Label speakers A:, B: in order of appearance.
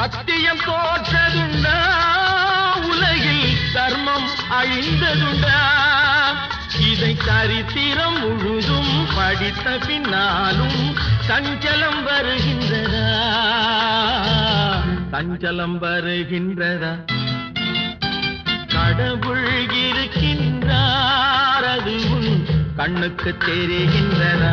A: சத்தியம் தோற்றதுண்டா உலகில் தர்மம் அழிந்ததுண்டா இதை சரித்திரம் முழுதும் படித்த பின்னாலும் சஞ்சலம் வருகின்றதா கடவுள் இருக்கின்றார் அது உன் கண்ணுக்கு தெரிகின்றதா